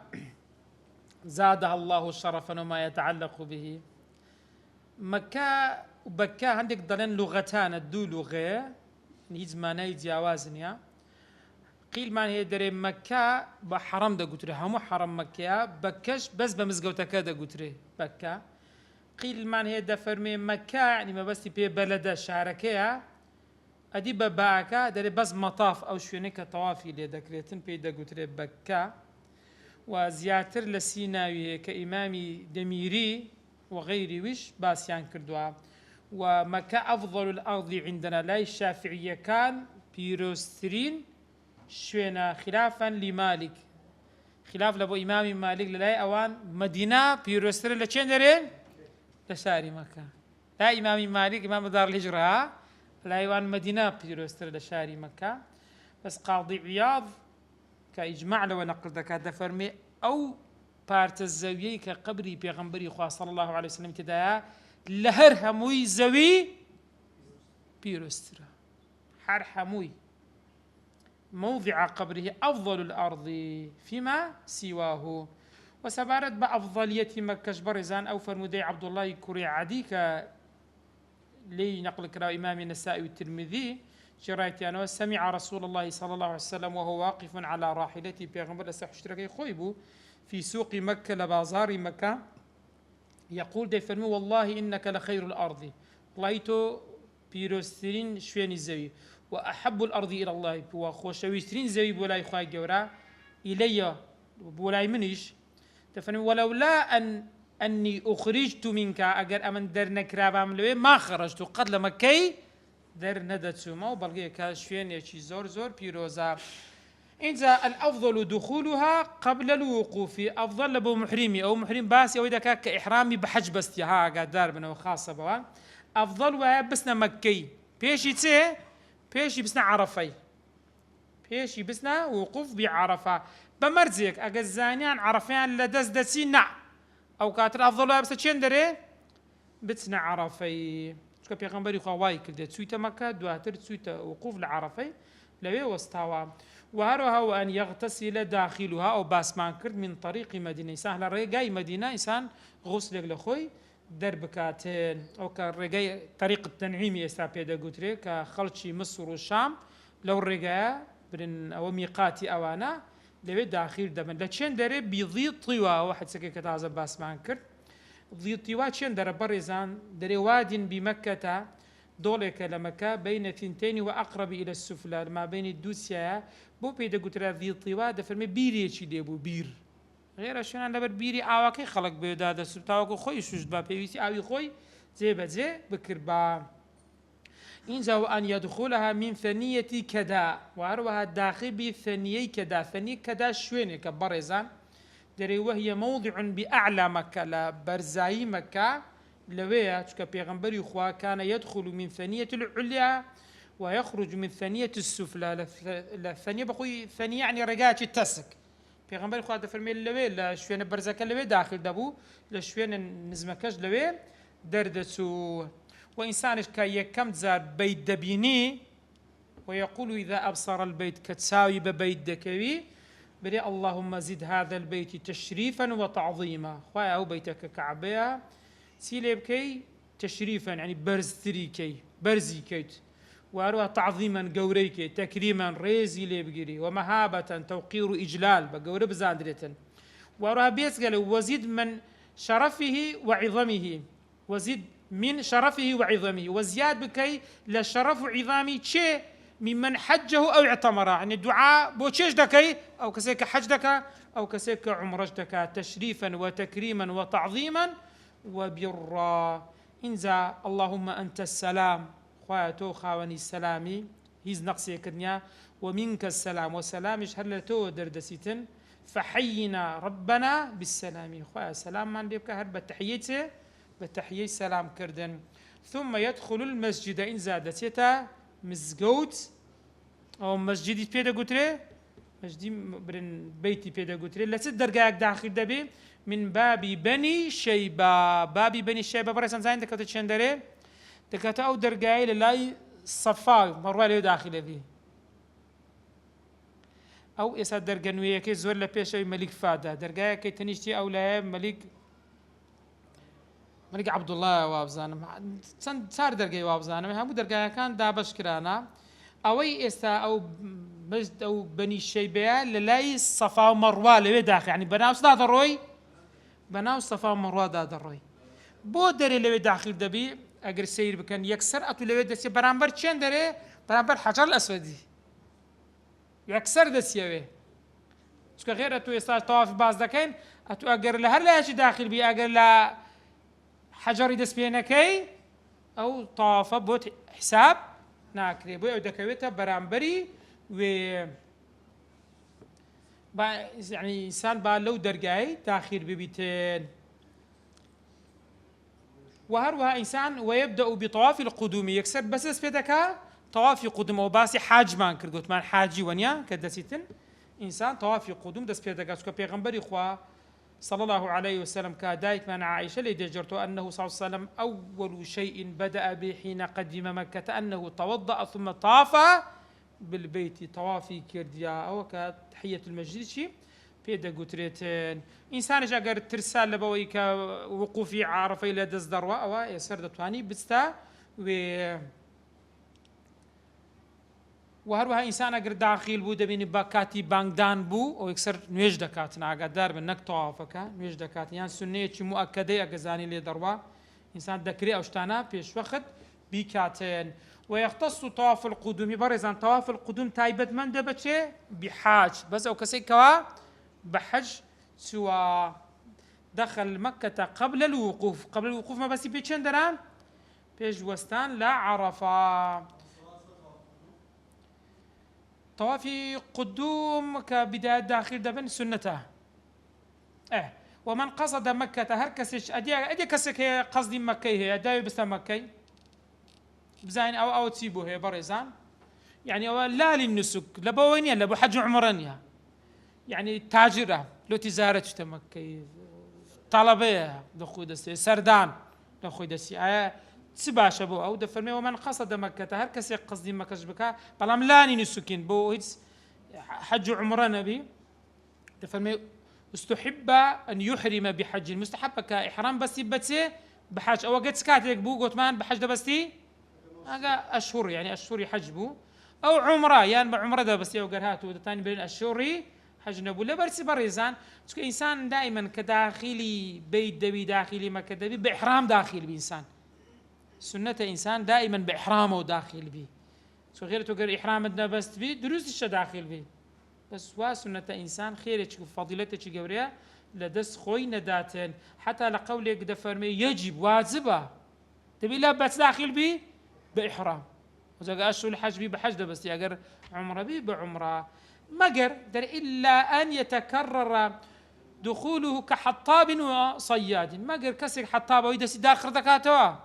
Speaker 1: زادها الله شرفا وما يتعلق به مكة وبكا عندك ضلن لغتان الدو لغة نيز ما نيز يوازنيا قيل ما هي دري مكة بحرم دا قتري همو حرم مكة بكش بس بمزقوتك دا قتري بكة قيل ما هي دا فرمي مكة يعني ما بس بي بلد شاركيها أدي بباكا دري بس مطاف أو شوينك طوافي لي دكريتن بي دا قتري بكة وزياتر لسيناوي كإمامي دميري وغيري وش باسيان كردوا ومكة أفضل الأرض عندنا لا الشافعية كان بيروسترين شوينا خلافا لمالك خلاف لبو إمام مالك للاي أوان مدينة بيروستر لچين درين لشاري مكة لا إمام مالك إمام دار الهجرة لا أوان مدينة بيروستر لشاري مكة بس قاضي عياض كإجماع لو نقل ذكاء دفرمي أو بارت الزاوية كقبري بيغمبري خواه صلى الله عليه وسلم كده لهر هموي زوي بيروستر حر هموي موضع قبره أفضل الأرض فيما سواه وسبارت بأفضلية مكة برزان أو فرمودي عبد الله كوري عديك لي نقل كرا إمام النسائي والترمذي شرايتيانو سمع رسول الله صلى الله عليه وسلم وهو واقف على راحلته بيغمبر لسحشتركي خويبو في سوق مكة لبازار مكة يقول دي فرمي والله إنك لخير الأرض والله بيروسترين شوين الزوي وأحب الأرض إلى الله وخوشويسترين زوي بولاي خواهي جورا إلي بولاي منيش تفهم ولولا أن أني أخرجت منك أجر أمن در نكرابام لوي ما خرجت قد لمكي در ندتسوما وبلغي كاشفين يشي زور زور بيروزا. إنزا الأفضل دخولها قبل الوقوف، أفضل لبو محرمي أو محرم باسي أو إذا كان كإحرامي بحج بس ها قدار بنا خاصة بوا أفضل وبسنا مكي بيشي تسي بيشي بسنا عرفي بيشي بسنا وقوف بعرفة بمرزيك أجزانيان عرفيان لدز دسينا أو كاتر أفضل بس تشين دري بسنا عرفي شو بيغمبري خواي كده تسويتا مكة دواتر تسويتا وقوف لعرفي لوي وستاوا. وهروها وأن يغتسل داخلها أو باسمان كرد من طريق مدينة سهل الرجاي مدينة إنسان غسل لخوي دربكاتين أو كالرجاي طريق التنعيم يستابيدا قتري كخلشي مصر والشام لو الرجاي برن أو ميقاتي أوانا لبي داخل دمن لتشين دري بيضي طيوا واحد سكي كتازا باسمان كرد ضي طيوا تشين در برزان دري واد بمكة دولك لمكة بين ثنتين وأقرب إلى السفلى ما بين الدوسيا بو بيدا قترا ذي طيوا دفرمي بيري يشي ديبو بير غير شنان لبر بيري آواكي خلق بيدا دا سبتاوكو خوي سوجد با بيويسي آوي خوي زي بزي بكربا. إنزا وأن يدخلها من ثنية كدا وأروها داخل بثنية كدا ثنية كدا شويني كبرزان دري وهي موضع بأعلى مكة لبرزاي مكة لويا تشكا بيغمبري خوا كان يدخل من ثنية العليا ويخرج من ثنية السفلى. الثانية بخوي ثانية يعني رجاج التسك بيغمبري خوا دفرمي لوي لشوين برزاك لوي داخل دبو لشوين نزمكاج لوي دردسو. وإنسانش كي كم زار بيت دبيني ويقول إذا أبصر البيت كتساوي ببيت دكوي بدي اللهم زد هذا البيت تشريفا وتعظيما. خوايا هو بيتك كعبية سيلي بكي تشريفا يعني برز تريكي برزي كيت وأروها تعظيما قوريكي تكريما ريزي لي بقري ومهابة توقير إجلال بقور بزاندرة وأروها بيس قال وزد من شرفه وعظمه وزد من شرفه وعظمه وزياد بكي لشرف عظامي تشي ممن حجه أو اعتمر يعني الدعاء بوشيش دكي أو كسيك حج دكا أو كسيك عمرش دكا تشريفا وتكريما وتعظيما وبرا. إنزا اللهم أنت السلام خواتو خاوني السلامي هيز نقصي كدنيا ومنك السلام وسلام يشهر لتو دردسيتن فحينا ربنا بالسلام خويا سلام من ديبك هر بتحييته بتحيي سلام كردن. ثم يدخل المسجد إن زادتيتا مزقوت أو مسجدي بيدا قتري مسجدي برن بيتي بيدا قتري لست درجاك داخل دبي من باب بني شيبة. باب بني شيبة برسان زين دكتور شندري دكتور أو درجاي للاي صفاء مرة له داخل فيه أو إسا درجنوية كي زور لبيشة ملك فادا درجاي كي تنيشتي أو لا ملك عبد الله وابزانم صار درجاي وابزانم هم درجاي كان دابش كرانا أوي إسا أو مسجد أو بني شيبة للاي صفاء ومروة له داخل يعني بناوس دا دروي بناوس صفاء ومروة دا دروي بو دري له داخل دبي أجر سير بكن يكسر أتو له دسي برامبر تشين دري برامبر حجر الأسودي يكسر دسيوي شو غير أتو إسا طواف باز دكين أتو أجر لهر لا شيء داخل بي أجر لا حجر دس بينكي أو طواف بوت حساب ناكري بو دكويته برامبري و يعني إنسان بالو درجاي تأخير ببيتين. وهروها إنسان ويبدأ بطواف القدوم يكسر بس بيدك طواف قدوم وباسي حاج مان كرقوت مان حاجي ونيا كدسيتن إنسان طواف قدوم دس بيدك سكو بيغمبري خوا صلى الله عليه وسلم كدايك من عائشة لدجرته أنه صلى الله عليه وسلم أول شيء بدأ به حين قدم مكة أنه توضأ ثم طاف بالبيت طوافي كرديا أو كتحية المسجد شيء بيدا قتريتين. إنسان جاء ترسال لبوي كوقوفي عارفة إلى دز دروا أو يسر دتواني بستا وهروها إنسان أجر داخل بود بين باكاتي بانغدان بو أو يكسر نويج دكات ناقدر بنك طوافك نويج دكات يعني سنية مؤكدة أجزاني لي دروا إنسان دكري أوشتانا بيش وقت بكاتين. ويختص طواف القدوم برزان طواف القدوم تايبت من دبتشي بحاج بس أو كسي كوا بحج سوا دخل مكة قبل الوقوف ما بس بيشن دران بيج وستان لا عرفة. طوافي قدوم كبداية داخل دبن سنته. ومن قصد مكة هركسش أدي كسك هي قصدي مكة هي داوي بس مكة بزين أو تسيبه هي بريزان يعني أو لا للنسك لبوينيا لبو حج عمرانيا يعني تاجرة لو تزارت مكة طلبية دخول دسي سردان دخول دسي تسباش أبو أو دفرمي. ومن قصد مكة هركسي قصدي مكة بكا بلام لاني نسكين بو هيتس حج عمران بي دفرمي. استحب أن يحرم بحج المستحب كإحرام بس يبتسي بحج أو قد سكاتك بو قوتمان بحج ده بستي هذا أشهر يعني أشهر يحجبو أو عمرة يعني بعمرة ده بس يوقرهاتو تاني بين أشهر حج نبو لبرس بريزان. إنسان دائما كداخلي بيت دبي داخلي مكة دبي بإحرام داخل بإنسان سنة إنسان دائما بإحرامه داخل بي غير تقول إحرام دنا بس بي دروس الش داخل بي بس واسنة إنسان خيرك وفضيلتك جوريا لدس خوي نداتن حتى لقولك دفرمي يجب واجبة تبي لا بس داخل بي بإحرام وإذا أشهر الحج بي بحج ده بس يقر عمره بي بعمره ما قر در إلا أن يتكرر دخوله كحطاب وصياد ما قر كسر حطاب ويدس داخل دكاتوا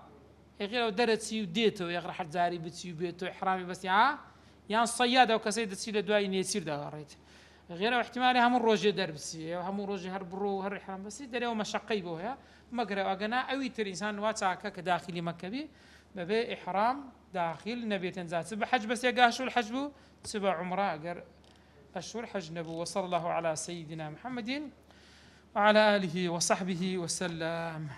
Speaker 1: غير درت سيو ديتو يغرى حد زاري بتسيو بيتو إحرامي بس يعني الصيادة وكسيدة سيلة دواي نيسير دا غريت غير احتمالي هم الروجي دربسي هم الروجي هربرو هرحرام بس دري ومشقي بوها مقرأ وقنا أوي تر إنسان واتساكا كداخلي مكبي ببي إحرام داخل نبي تنزات سبع حج بس يقاشوا الحجبو سبع عمره أقر أشهر حج نبو. وصلى الله على سيدنا محمد وعلى آله وصحبه وسلم.